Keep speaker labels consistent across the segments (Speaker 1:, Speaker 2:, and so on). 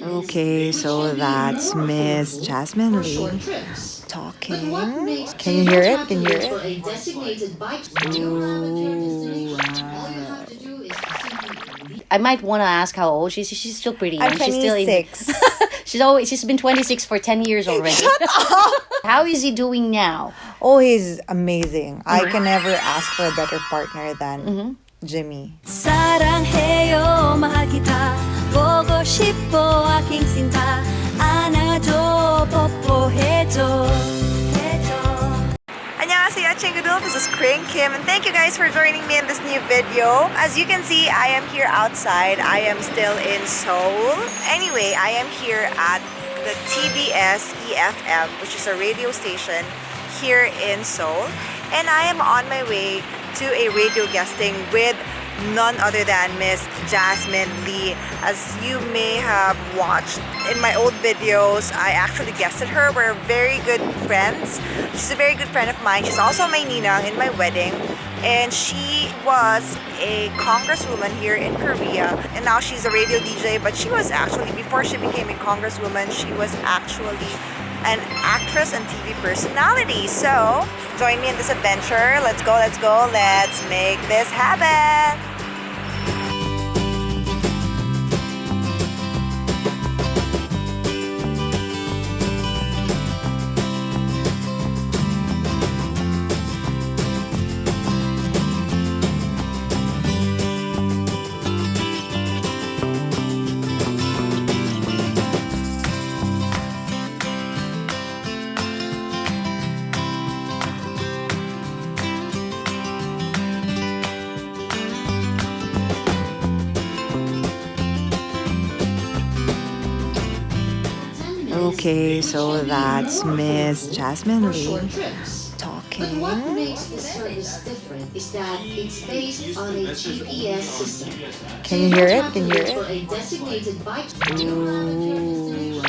Speaker 1: Okay, so that's Miss Jasmine Lee talking. Can you hear it? Can you hear it? Ooh, wow.
Speaker 2: I might want to ask how old she's. She's still pretty young.
Speaker 1: I'm
Speaker 2: She's still in.
Speaker 1: 26.
Speaker 2: She's been 26 for 10 years already. How is he doing now?
Speaker 1: Oh, he's amazing. I can never ask for a better partner than Jimmy.
Speaker 3: 사랑해요 mahal kita 보고 싶어 aking sinta 안아줘 뽀뽀해줘
Speaker 1: Annyeonghaseyo, Chingadul. This is Kring Kim, and thank you guys for joining me in this new video. As you can see, I am here outside. I am still in Seoul. Anyway, I am here at the TBS EFM, which is a radio station here in Seoul, and I am on my way to a radio guesting with none other than Miss Jasmine Lee. As you may have watched in my old videos, I actually guested her. We're very good friends. She's a very good friend of mine. She's also my ninang in my wedding, and she was a congresswoman here in Korea, and now she's a radio DJ. But she was actually, before she became a congresswoman, she was actually an actress and TV personality. So join me in this adventure. Let's go, let's go, let's make this happen. Okay, so that's Miss Jasmine Lee talking.
Speaker 4: But what makes this service different is that it's based on a GPS system.
Speaker 1: Can you hear it? Can you hear
Speaker 4: For
Speaker 1: it?
Speaker 4: a designated bike.
Speaker 1: Ooh,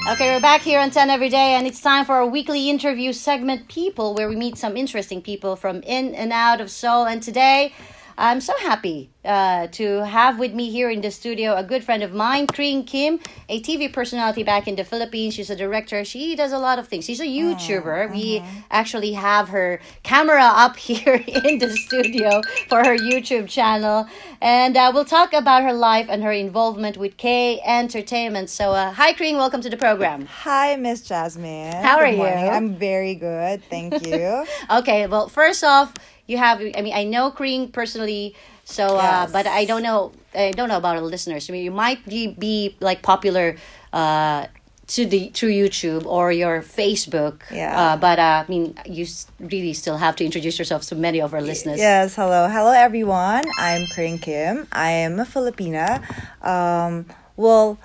Speaker 2: Okay, we're back here on 10 every day, and it's time for our weekly interview segment, People, where we meet some interesting people from in and out of Seoul. And today, I'm so happy to have with me here in the studio a good friend of mine, Kring Kim, a TV personality back in the Philippines. She's a director. She does a lot of things. She's a YouTuber. We actually have her camera up here in the studio for her YouTube channel. And we'll talk about her life and her involvement with K Entertainment. So, hi, Kring. Welcome to the program.
Speaker 1: hi, Miss Jasmine.
Speaker 2: How are
Speaker 1: Good morning.
Speaker 2: you?
Speaker 1: I'm very good, thank you.
Speaker 2: Okay, well, first off, you have, I mean, I know Kring personally, so,
Speaker 1: Yes.
Speaker 2: but I don't know about our listeners. I mean, you might be like popular through YouTube or your Facebook.
Speaker 1: Yeah.
Speaker 2: But I mean, really still have to introduce yourself to many of our listeners.
Speaker 1: Yes, hello everyone. I'm Kring Kim. I am a Filipina. Well,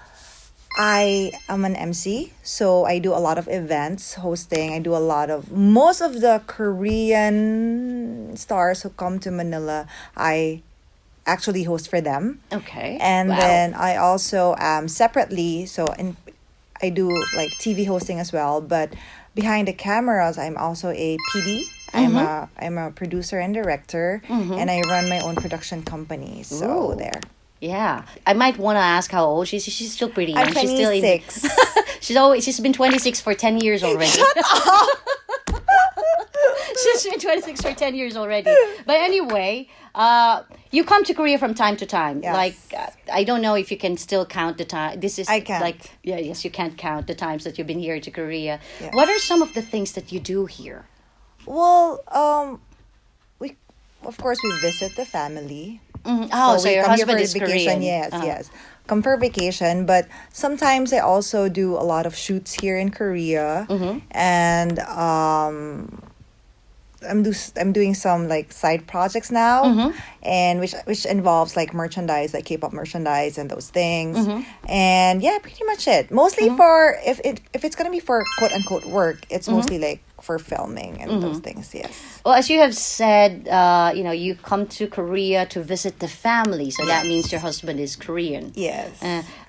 Speaker 1: I am an MC, so I do a lot of events, hosting. I do a lot of, most of the Korean stars who come to Manila, I actually host for them.
Speaker 2: Okay.
Speaker 1: And
Speaker 2: Wow.
Speaker 1: then I also separately, I do like TV hosting as well, but behind the cameras, I'm also a PD. I'm a producer and director, and I run my own production company. So
Speaker 2: Ooh.
Speaker 1: there.
Speaker 2: Yeah, I might want to ask how old she's. She's still pretty young.
Speaker 1: I'm
Speaker 2: She's still in.
Speaker 1: 26.
Speaker 2: She's been 26 for 10 years already. She's been 26 for 10 years already. But anyway, you come to Korea from time to time.
Speaker 1: Yes.
Speaker 2: Like, I don't know if you can still count the time. This is
Speaker 1: I can't.
Speaker 2: like, yeah, yes, you can't count the times that you've been here to Korea.
Speaker 1: Yeah.
Speaker 2: What are some of the things that you do here?
Speaker 1: Well, we of course we visit the family.
Speaker 2: Oh, so
Speaker 1: we
Speaker 2: your
Speaker 1: come here
Speaker 2: husband
Speaker 1: for
Speaker 2: is
Speaker 1: vacation.
Speaker 2: Korean.
Speaker 1: Yes,
Speaker 2: Uh-huh.
Speaker 1: yes. Come for vacation, but sometimes I also do a lot of shoots here in Korea, and I'm doing some like side projects now, and which involves like merchandise, like Kpop merchandise and those things, and yeah, pretty much it. Mostly for if it's gonna be for quote unquote work, it's mostly like for filming and those things. Yes.
Speaker 2: Well, as you have said, you come to Korea to visit the family, so that means your husband is Korean.
Speaker 1: Yes.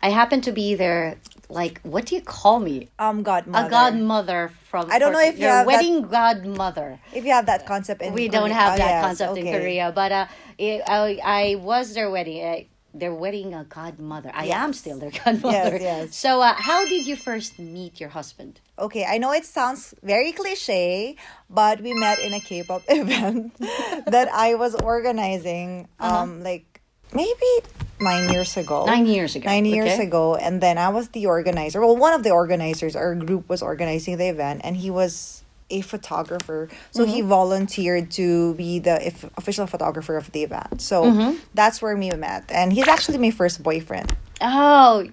Speaker 2: I happen to be there. Like, what do you call me?
Speaker 1: Godmother.
Speaker 2: A godmother from.
Speaker 1: I don't know if you
Speaker 2: your
Speaker 1: have that-
Speaker 2: wedding godmother.
Speaker 1: If you have that concept in
Speaker 2: We
Speaker 1: Korea.
Speaker 2: don't have
Speaker 1: Oh,
Speaker 2: that
Speaker 1: yes,
Speaker 2: concept in
Speaker 1: okay.
Speaker 2: Korea, but I was their wedding. their wedding godmother. I
Speaker 1: Yes.
Speaker 2: am still their godmother.
Speaker 1: Yes.
Speaker 2: So how did you first meet your husband?
Speaker 1: Okay, I know it sounds very cliche, but we met in a K-pop event that I was organizing like maybe 9 years ago.
Speaker 2: 9 years ago.
Speaker 1: 9 years
Speaker 2: Okay.
Speaker 1: ago. And then I was the organizer. Well, one of the organizers, our group was organizing the event, and he was a photographer. So he volunteered to be the official photographer of the event. So that's where we met. And he's actually my first boyfriend.
Speaker 2: Oh,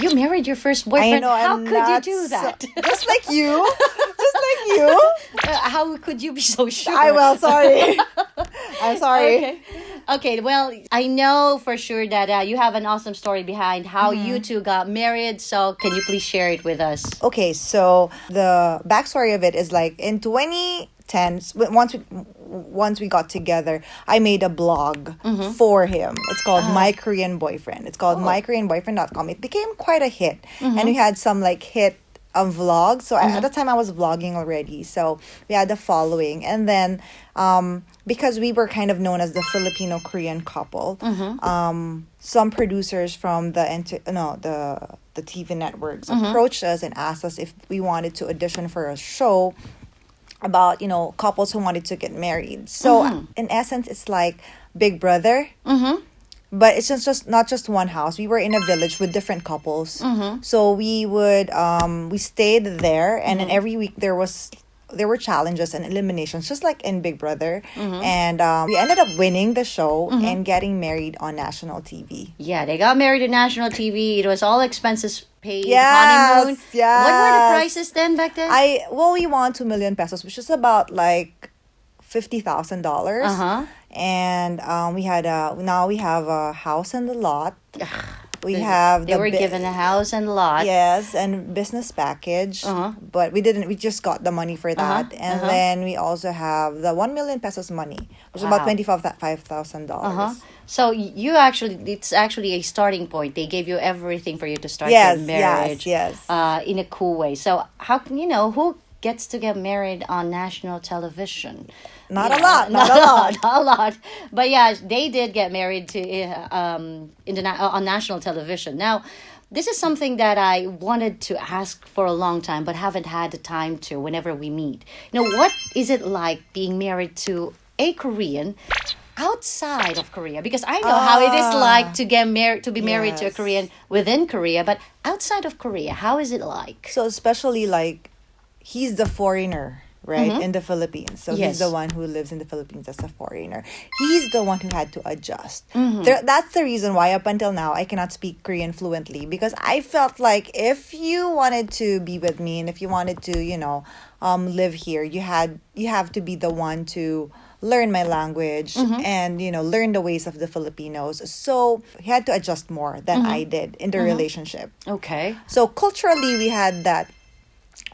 Speaker 2: you married your first boyfriend.
Speaker 1: I know.
Speaker 2: How
Speaker 1: and
Speaker 2: could you
Speaker 1: that's
Speaker 2: do that?
Speaker 1: just like you. Just like you.
Speaker 2: How could you be so sure?
Speaker 1: Sorry. I'm sorry.
Speaker 2: Okay. Okay, well, I know for sure that you have an awesome story behind how you two got married. So, can you please share it with us?
Speaker 1: Okay, so the backstory of it is like in 2010, once we got together, I made a blog for him. It's called My Korean Boyfriend. It's called mykoreanboyfriend.com. It became quite a hit, and we had some like hit vlogs. So at the time I was vlogging already, so we had the following. And then because we were kind of known as the Filipino-Korean couple, some producers from the TV networks approached us and asked us if we wanted to audition for a show about couples who wanted to get married. So in essence, it's like Big Brother. But it's just not just one house. We were in a village with different couples. So we would we stayed there, and then every week there were challenges and eliminations, just like in Big Brother. And we ended up winning the show and getting married on national TV.
Speaker 2: Yeah, they got married on national TV. It was all expenses paid.
Speaker 1: Yes,
Speaker 2: Honeymoon.
Speaker 1: yes.
Speaker 2: What were the prices then back then?
Speaker 1: We won 2 million pesos, which is about like $50,000. And we have a house and a lot.
Speaker 2: They were given a house and a lot.
Speaker 1: Yes, and business package. But we just got the money for that. And then we also have the 1 million pesos money, which is about $25,000.
Speaker 2: So it's actually a starting point. They gave you everything for you to start your marriage.
Speaker 1: Yes.
Speaker 2: In a cool way. So how can who gets to get married on national television?
Speaker 1: Not a lot.
Speaker 2: But yeah, they did get married to on national television. Now, this is something that I wanted to ask for a long time, but haven't had the time to whenever we meet. What is it like being married to a Korean outside of Korea? Because I know how it is like to get married, to be married to a Korean within Korea, but outside of Korea, how is it like?
Speaker 1: So especially like he's the foreigner, right, in the Philippines. So he's the one who lives in the Philippines as a foreigner. He's the one who had to adjust. That's the reason why up until now I cannot speak Korean fluently, because I felt like if you wanted to be with me and if you wanted to, live here, you have to be the one to learn my language and learn the ways of the Filipinos. So he had to adjust more than I did in the relationship.
Speaker 2: Okay.
Speaker 1: So culturally we had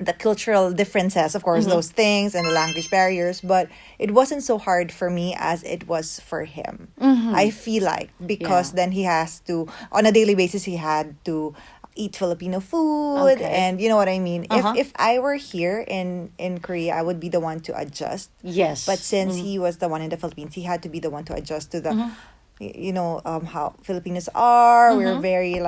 Speaker 1: the cultural differences, of course, those things and the language barriers, but it wasn't so hard for me as it was for him. I feel like, because then he has to, on a daily basis, he had to eat Filipino food, and you know what I mean. If I were here in Korea, I would be the one to adjust.
Speaker 2: Yes.
Speaker 1: But since he was the one in the Philippines, he had to be the one to adjust to the how Filipinos are. We're very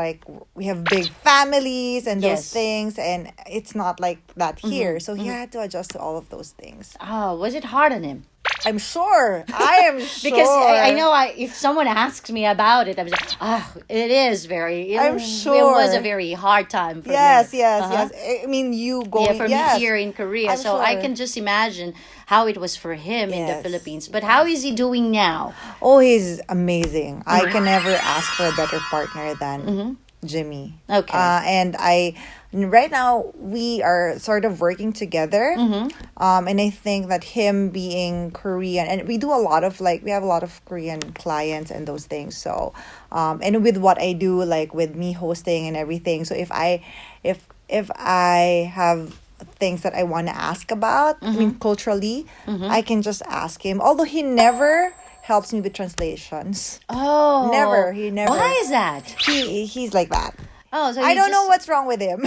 Speaker 1: we have big families and those things, and it's not like that here. So he had to adjust to all of those things.
Speaker 2: Oh, was it hard on him?
Speaker 1: I'm sure. I am sure.
Speaker 2: Because I know if someone asks me about it, I'm like, it is very.
Speaker 1: I'm sure.
Speaker 2: It was a very hard time for me.
Speaker 1: Yes. I mean, you going.
Speaker 2: For me here in Korea, so I can just imagine how it was for him in the Philippines. But how is he doing now?
Speaker 1: Oh, he's amazing. I can never ask for a better partner than Jimmy.
Speaker 2: Okay.
Speaker 1: And right now we are sort of working together. And I think that him being Korean, and we do a lot of we have a lot of Korean clients and those things. So, and with what I do, like with me hosting and everything. So if I have things that I want to ask about, I mean, culturally, I can just ask him. Although he never helps me with translations.
Speaker 2: Oh.
Speaker 1: He never.
Speaker 2: Why is that?
Speaker 1: He's like that.
Speaker 2: Oh, so
Speaker 1: I
Speaker 2: he
Speaker 1: don't know
Speaker 2: just-
Speaker 1: what's wrong with him.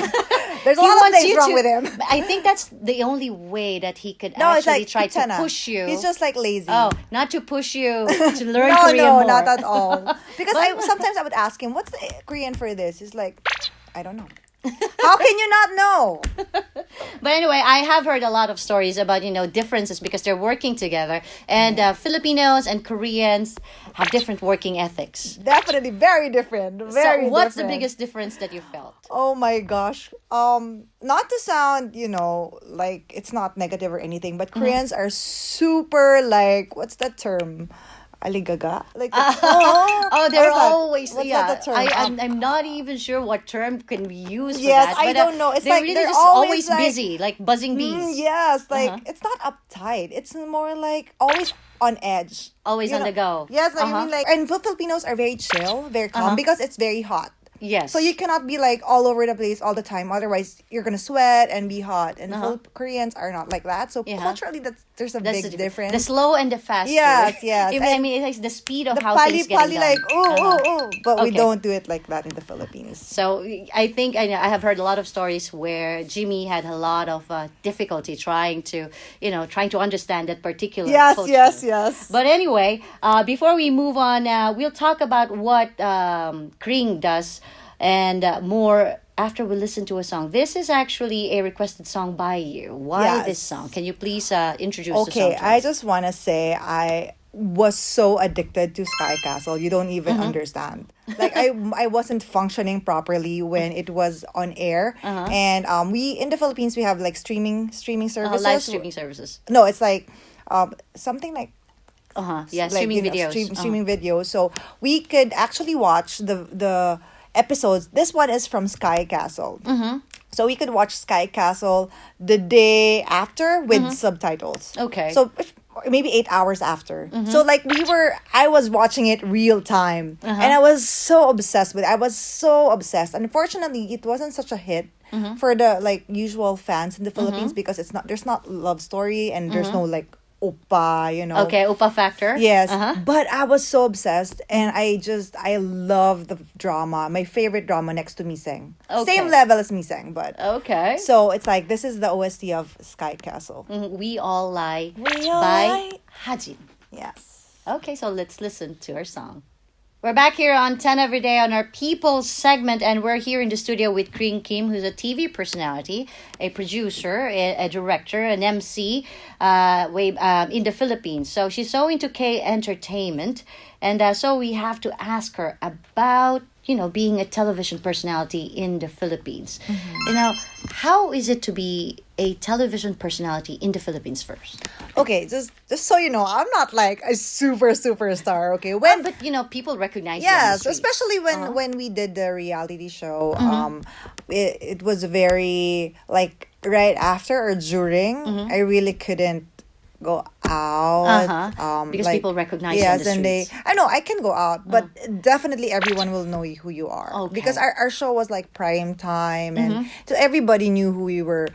Speaker 1: There's a
Speaker 2: He
Speaker 1: lot of
Speaker 2: wants
Speaker 1: things
Speaker 2: you
Speaker 1: wrong
Speaker 2: to-
Speaker 1: with him.
Speaker 2: I think that's the only way that he could
Speaker 1: No, it's
Speaker 2: actually
Speaker 1: like
Speaker 2: try to
Speaker 1: Kitana.
Speaker 2: push you.
Speaker 1: He's just like lazy.
Speaker 2: Oh, not to push you to learn
Speaker 1: no,
Speaker 2: Korean
Speaker 1: no,
Speaker 2: more.
Speaker 1: not at all. Because
Speaker 2: But-
Speaker 1: sometimes I would ask him, "What's the Korean for this?" He's like, "I don't know." How can you not know?
Speaker 2: But anyway, I have heard a lot of stories about, differences because they're working together. And Filipinos and Koreans have different working ethics.
Speaker 1: Definitely very different. Very
Speaker 2: So what's the
Speaker 1: different.
Speaker 2: biggest difference that you felt?
Speaker 1: Oh my gosh. Not to sound, like it's not negative or anything, but Koreans are super like, what's that term? Aligaga? Like,
Speaker 2: Oh, they're
Speaker 1: what's that?
Speaker 2: always,
Speaker 1: What's
Speaker 2: yeah.
Speaker 1: that the term?
Speaker 2: I'm not even sure what term can be used for
Speaker 1: Yes,
Speaker 2: that.
Speaker 1: I
Speaker 2: but,
Speaker 1: don't know. It's
Speaker 2: they're
Speaker 1: like
Speaker 2: really
Speaker 1: they're
Speaker 2: just
Speaker 1: always like-
Speaker 2: busy, like buzzing bees.
Speaker 1: yes, like it's not uptight. It's more like always on edge.
Speaker 2: Always
Speaker 1: You
Speaker 2: on
Speaker 1: know?
Speaker 2: the go.
Speaker 1: Yes, I mean like, and Filipinos are very chill, very calm because it's very hot.
Speaker 2: Yes.
Speaker 1: So you cannot be like all over the place all the time. Otherwise, you're gonna sweat and be hot. And Koreans are not like that. So
Speaker 2: Yeah.
Speaker 1: culturally, there's a
Speaker 2: That's
Speaker 1: big
Speaker 2: the
Speaker 1: difference.
Speaker 2: The slow and the fast.
Speaker 1: Yes, yes.
Speaker 2: I
Speaker 1: And
Speaker 2: mean, it's like the speed of
Speaker 1: the
Speaker 2: how
Speaker 1: pali
Speaker 2: things getting done.
Speaker 1: like but we
Speaker 2: Okay.
Speaker 1: don't do it like that in the Philippines.
Speaker 2: So I think I have heard a lot of stories where Jimmy had a lot of difficulty trying to understand that particular
Speaker 1: Yes,
Speaker 2: culture.
Speaker 1: yes.
Speaker 2: But anyway, before we move on, we'll talk about what Kring does and more after we listen to a song. This is actually a requested song by you. Why
Speaker 1: Yes.
Speaker 2: this song? Can you please introduce the song
Speaker 1: Okay,
Speaker 2: to
Speaker 1: I
Speaker 2: us?
Speaker 1: just want to say I was so addicted to Sky Castle. You don't even understand. Like I wasn't functioning properly when it was on air. And we in the Philippines we have like streaming services.
Speaker 2: live streaming services.
Speaker 1: No, it's like something like
Speaker 2: Yeah,
Speaker 1: like,
Speaker 2: streaming videos.
Speaker 1: streaming videos. So we could actually watch the episodes. This one is from Sky Castle. So we could watch Sky Castle the day after with subtitles.
Speaker 2: Okay.
Speaker 1: So maybe 8 hours after. So like I was watching it real time, and I was so obsessed with it. I was so obsessed. Unfortunately, it wasn't such a hit for the like usual fans in the Philippines because there's not love story and there's no like oppa,
Speaker 2: Okay, Upa Factor.
Speaker 1: Yes, but I was so obsessed, and I love the drama. My favorite drama next to Miseng.
Speaker 2: Okay.
Speaker 1: Same level as Miseng, but
Speaker 2: Okay.
Speaker 1: so it's like this is the OST of Sky Castle.
Speaker 2: We All Lie
Speaker 1: We All
Speaker 2: by
Speaker 1: Lie.
Speaker 2: Hajin.
Speaker 1: Yes.
Speaker 2: Okay, so let's listen to our song. We're back here on 10 Every Day on our People segment, and we're here in the studio with Kring Kim, who's a TV personality, a producer, a director, an MC in the Philippines. So she's so into K-entertainment, and so we have to ask her about, being a television personality in the Philippines. How is it to be a television personality in the Philippines first?
Speaker 1: Okay, just so you know, I'm not like a superstar. Okay, when
Speaker 2: But, people recognize you on the
Speaker 1: yes,
Speaker 2: streets.
Speaker 1: especially when we did the reality show, it was very like right after or during. I really couldn't go out
Speaker 2: Because
Speaker 1: like,
Speaker 2: people recognize you on
Speaker 1: yes,
Speaker 2: the
Speaker 1: and
Speaker 2: streets.
Speaker 1: I know I can go out, but definitely everyone will know who you are.
Speaker 2: Okay.
Speaker 1: Because our show was like prime time, and so everybody knew who we were.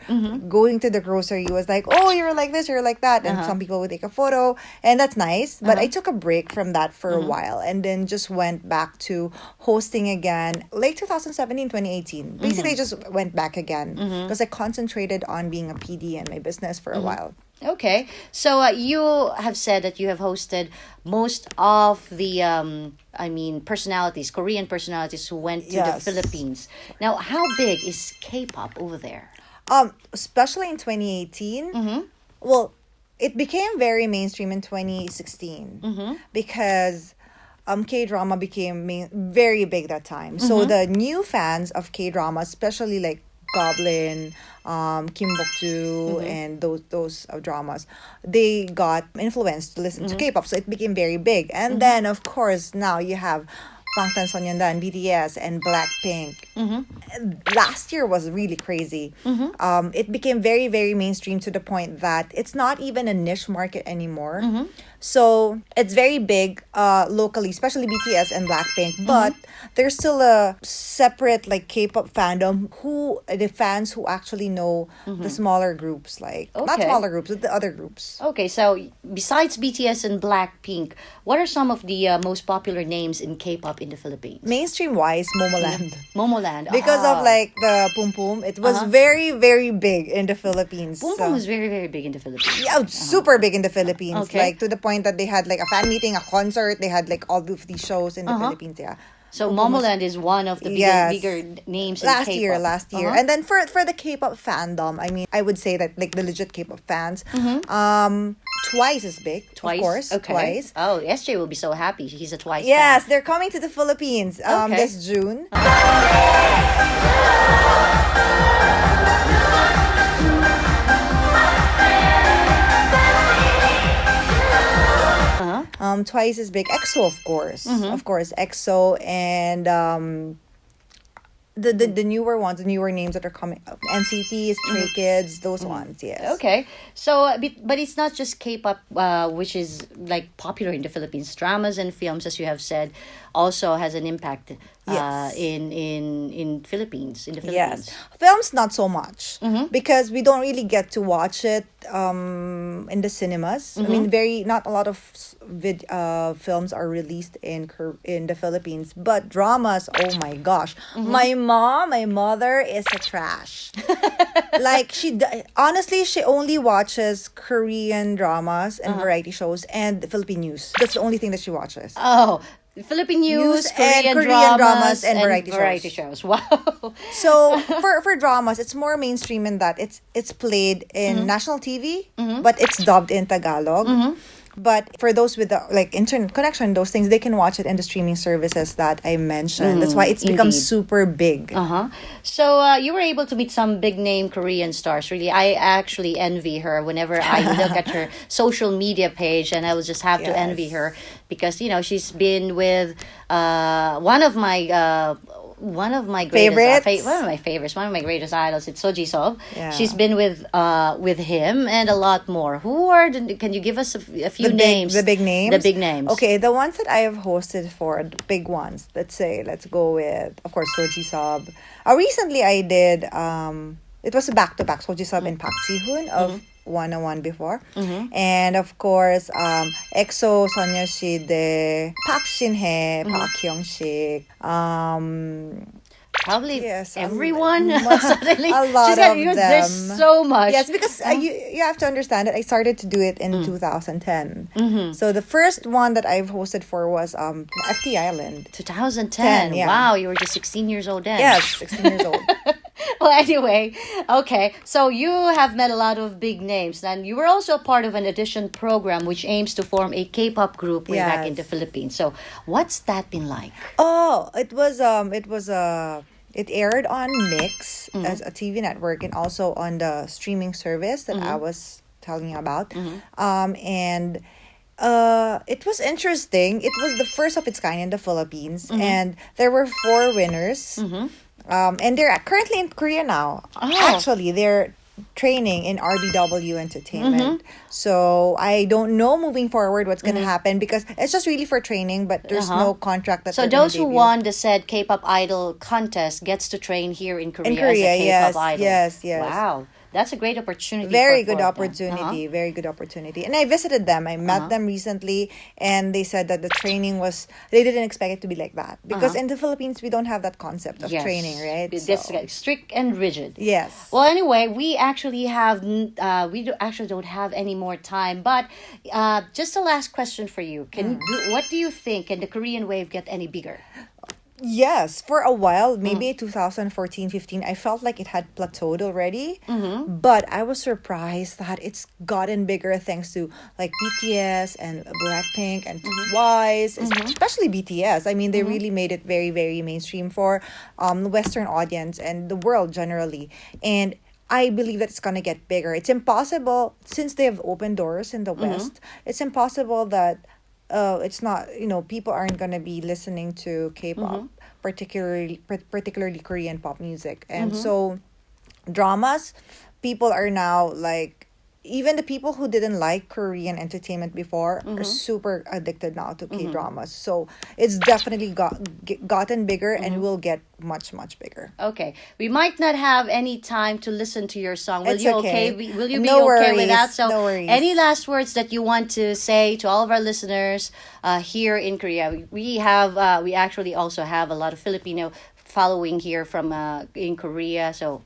Speaker 1: Going to the grocery was like, oh, you're like this, you're like that, and some people would take a photo, and that's nice. But I took a break from that for a while, and then just went back to hosting again late 2017 2018. Basically just went back again because I concentrated on being a PD and my business for a while.
Speaker 2: Okay, so you have said that you have hosted most of the, personalities, Korean personalities who went to the
Speaker 1: Yes.
Speaker 2: Philippines. Now, how big is K-pop over there?
Speaker 1: Especially in 2018. Well, it became very mainstream in 2016 because K-drama became very big that time. So the new fans of K-drama, especially like Goblin, Kim Bok-joo, and those dramas, they got influenced to listen to K-pop, so it became very big. And then, of course, now you have Bangtan BTS, and Blackpink. Last year was really crazy. It became very, very mainstream to the point that it's not even a niche market anymore. So it's very big locally, especially BTS and Blackpink, but there's still a separate like K-pop fandom, who the fans who actually know the smaller groups, like not
Speaker 2: Okay.
Speaker 1: smaller groups, but the other groups.
Speaker 2: Okay, so besides BTS and Blackpink, what are some of the most popular names in K-pop in the Philippines?
Speaker 1: Mainstream wise, Momoland.
Speaker 2: Momoland.
Speaker 1: Because of like the Pum Pum, it was very, very big in the Philippines.
Speaker 2: Boom
Speaker 1: So-
Speaker 2: Boom was very, very big in the Philippines.
Speaker 1: Yeah, super big in the Philippines.
Speaker 2: Okay.
Speaker 1: Like to the point that they had like a fan meeting, a concert. They had like all of these shows in the Philippines. Yeah.
Speaker 2: So Momoland is one of the
Speaker 1: Yes.
Speaker 2: bigger names in
Speaker 1: Last
Speaker 2: K-pop.
Speaker 1: year. And then for the K-pop fandom, I mean, I would say that like the legit K-pop fans, Twice is big,
Speaker 2: Twice.
Speaker 1: of course.
Speaker 2: Okay.
Speaker 1: Twice.
Speaker 2: Oh, SJ will be so happy. He's a Twice
Speaker 1: Yes,
Speaker 2: fan.
Speaker 1: they're coming to the Philippines
Speaker 2: Okay.
Speaker 1: this June. Twice is big. EXO, of course. Of course, EXO and the newer ones, the newer names that are coming up. NCT, Stray Kids, those ones, yes.
Speaker 2: Okay, so but it's not just K-pop, which is like popular in the Philippines. Dramas and films, as you have said, also has an impact
Speaker 1: Yes.
Speaker 2: in Philippines, in the Philippines.
Speaker 1: Yes. Films, not so much. Because we don't really get to watch it in the cinemas. I mean, not a lot of films are released in the Philippines. But dramas, oh my gosh. My mother is a trash. Like, honestly, she only watches Korean dramas and variety shows and Philippine news. That's the only thing that she watches.
Speaker 2: Oh, Philippine news,
Speaker 1: and
Speaker 2: Korean,
Speaker 1: Korean
Speaker 2: dramas,
Speaker 1: and variety
Speaker 2: shows. Wow.
Speaker 1: So for dramas, it's more mainstream in that it's played in national TV, but it's dubbed in Tagalog. But for those with the like internet connection, those things, they can watch it in the streaming services that I mentioned. That's why it's become
Speaker 2: Indeed.
Speaker 1: super big.
Speaker 2: So you were able to meet some big name Korean stars. Really, I actually envy her whenever I look at her social media page, and I will just have to
Speaker 1: Yes.
Speaker 2: envy her because she's been with one of my greatest
Speaker 1: Favorites?
Speaker 2: one of my favorites, one of my greatest idols. It's So Ji-sub.
Speaker 1: Yeah.
Speaker 2: She's been with him and a lot more. Can you give us a few names?
Speaker 1: The big names?
Speaker 2: The big names.
Speaker 1: Okay, the ones that I have hosted for, the big ones. Let's go with, of course, Soji Sub. Recently, I did, it was a back-to-back, Soji Sub and Park Ji-hoon of 101 before. And of course, EXO, Sonya Shide, Park Shin-hye, Park Hyung-sik,
Speaker 2: Probably
Speaker 1: yes,
Speaker 2: everyone. Suddenly,
Speaker 1: a lot
Speaker 2: she's got,
Speaker 1: of
Speaker 2: because
Speaker 1: them.
Speaker 2: There's so much.
Speaker 1: Yes, because you have to understand that I started to do it in 2010. So the first one that I've hosted for was FT Island.
Speaker 2: 2010.
Speaker 1: yeah.
Speaker 2: Wow, you were just 16 years old then.
Speaker 1: Yes, 16 years old.
Speaker 2: Well, anyway, okay. So you have met a lot of big names, and you were also a part of an audition program which aims to form a K-pop group way back in
Speaker 1: Yes.
Speaker 2: the Philippines. So what's that been like?
Speaker 1: Oh, it aired on Mix as a TV network and also on the streaming service that I was telling you about. And it was interesting. It was the first of its kind in the Philippines, and there were 4 winners. And they're currently in Korea now. Actually, they're training in RBW Entertainment. So I don't know moving forward what's gonna happen because it's just really for training, but there's no contract that
Speaker 2: So
Speaker 1: they're gonna
Speaker 2: those who
Speaker 1: debut.
Speaker 2: won the said K-pop idol contest gets to train here in Korea,
Speaker 1: Korea,
Speaker 2: as a K-pop
Speaker 1: yes,
Speaker 2: idol.
Speaker 1: yes.
Speaker 2: Wow, that's a great opportunity.
Speaker 1: Very
Speaker 2: for
Speaker 1: good
Speaker 2: them.
Speaker 1: opportunity. Very good opportunity. And I visited them. I met them recently, and they said that the training was, they didn't expect it to be like that. Because in the Philippines, we don't have that concept of
Speaker 2: Yes.
Speaker 1: training, right?
Speaker 2: That's
Speaker 1: So-
Speaker 2: like strict and rigid.
Speaker 1: Yes.
Speaker 2: Well, anyway, we actually have actually don't have any more time. But just a last question for you: what do you think? Can the Korean wave get any bigger?
Speaker 1: Yes, for a while, maybe 2014, 15, I felt like it had plateaued already. But I was surprised that it's gotten bigger thanks to like BTS and Blackpink and Twice, especially BTS. I mean, they really made it very, very mainstream for the Western audience and the world generally. And I believe that it's gonna get bigger. It's impossible, since they have opened doors in the West, it's impossible that it's not, people aren't gonna be listening to K-pop, particularly Korean pop music. And so dramas, people are now like even the people who didn't like Korean entertainment before are super addicted now to K-dramas. So it's definitely gotten bigger and will get much, much bigger.
Speaker 2: Okay, we might not have any time to listen to your song. Will
Speaker 1: It's
Speaker 2: you
Speaker 1: okay.
Speaker 2: Will you be
Speaker 1: No
Speaker 2: okay with
Speaker 1: worries,
Speaker 2: that? So,
Speaker 1: no worries.
Speaker 2: any last words that you want to say to all of our listeners here in Korea? We actually also have a lot of Filipino following here from in Korea. So,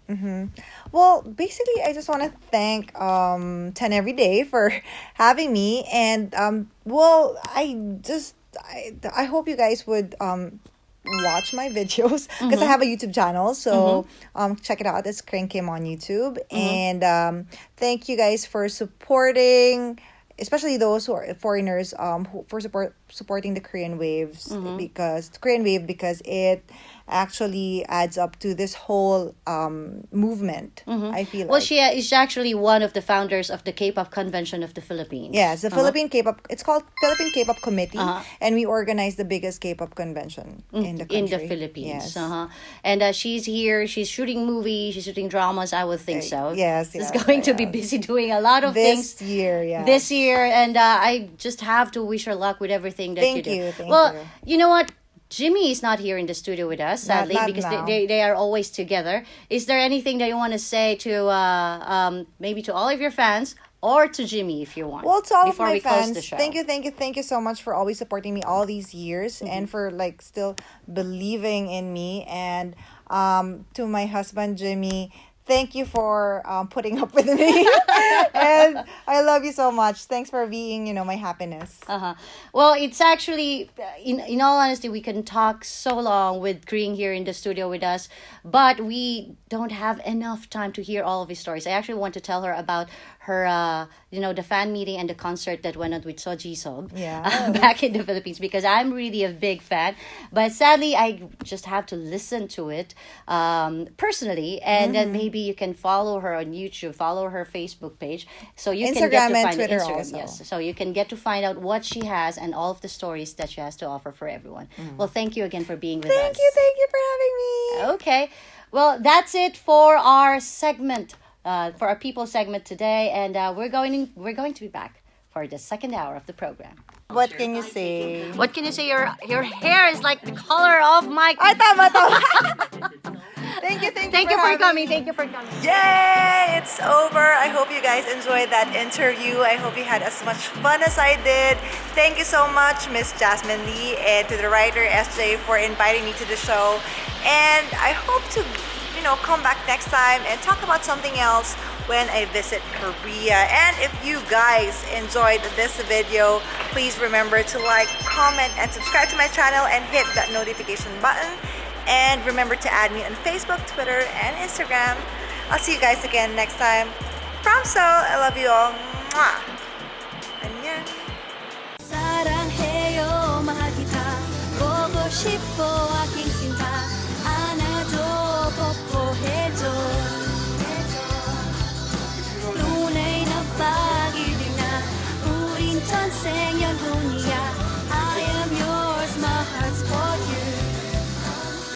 Speaker 1: Well, basically, I just want to thank 10 Every Day for having me. And, well, I hope you guys would watch my videos because I have a YouTube channel. So check it out. It's Kring Kim on YouTube. And thank you guys for supporting, especially those who are foreigners, for supporting the Korean waves because it actually adds up to this whole movement. I feel
Speaker 2: well,
Speaker 1: like.
Speaker 2: she is actually one of the founders of the K-pop convention of the Philippines.
Speaker 1: Yes, the Philippine K-pop. It's called Philippine K-pop Committee, and we organize the biggest K-pop convention in the country.
Speaker 2: In the Philippines.
Speaker 1: Yes.
Speaker 2: And she's here. She's shooting movies. She's shooting dramas. I would think so.
Speaker 1: Yes,
Speaker 2: She's
Speaker 1: yes,
Speaker 2: going to be
Speaker 1: yes.
Speaker 2: busy doing a lot of things
Speaker 1: This year, yeah.
Speaker 2: this year, and I just have to wish her luck with everything that you
Speaker 1: Thank
Speaker 2: do.
Speaker 1: you, thank
Speaker 2: well,
Speaker 1: you.
Speaker 2: know what? Jimmy is not here in the studio with us, sadly,
Speaker 1: Not
Speaker 2: because
Speaker 1: now.
Speaker 2: they are always together. Is there anything that you want to say to maybe to all of your fans or to Jimmy if you want?
Speaker 1: Well, to all
Speaker 2: before
Speaker 1: of my
Speaker 2: we close the
Speaker 1: fans,
Speaker 2: show?
Speaker 1: thank you so much for always supporting me all these years and for like still believing in me. And to my husband Jimmy, thank you for putting up with me. And I love you so much. Thanks for being, my happiness.
Speaker 2: Well, it's actually, in all honesty, we can talk so long with Kring here in the studio with us, but we don't have enough time to hear all of his stories. I actually want to tell her about her, the fan meeting and the concert that went on with So Jisoo back in the Philippines, because I'm really a big fan. But sadly, I just have to listen to it personally, and then maybe you can follow her on YouTube, follow her Facebook page, so you can get
Speaker 1: Instagram
Speaker 2: to
Speaker 1: and
Speaker 2: find
Speaker 1: Twitter
Speaker 2: Instagram,
Speaker 1: also.
Speaker 2: yes, so you can get to find out what she has and all of the stories that she has to offer for everyone. Well, thank you again for being with us.
Speaker 1: Thank you for having me.
Speaker 2: Okay, well, that's it for our segment, for our people segment today, and we're going to be back for the second hour of the program.
Speaker 1: What can you say?
Speaker 2: What can you say? Your hair is like the color of my.
Speaker 1: Ay, tama. Thank you
Speaker 2: for
Speaker 1: having
Speaker 2: coming.
Speaker 1: me.
Speaker 2: Thank you for coming.
Speaker 1: Yay! It's over. I hope you guys enjoyed that interview. I hope you had as much fun as I did. Thank you so much, Miss Jasmine Lee, and to the writer SJ for inviting me to the show. And I hope to, come back next time and talk about something else when I visit Korea. And if you guys enjoyed this video, please remember to like, comment, and subscribe to my channel and hit that notification button. And remember to add me on Facebook, Twitter, and Instagram. I'll see you guys again next time. From Seoul, I love you all. Mwah! 안녕.
Speaker 3: 사랑해요 마기타 보고 싶어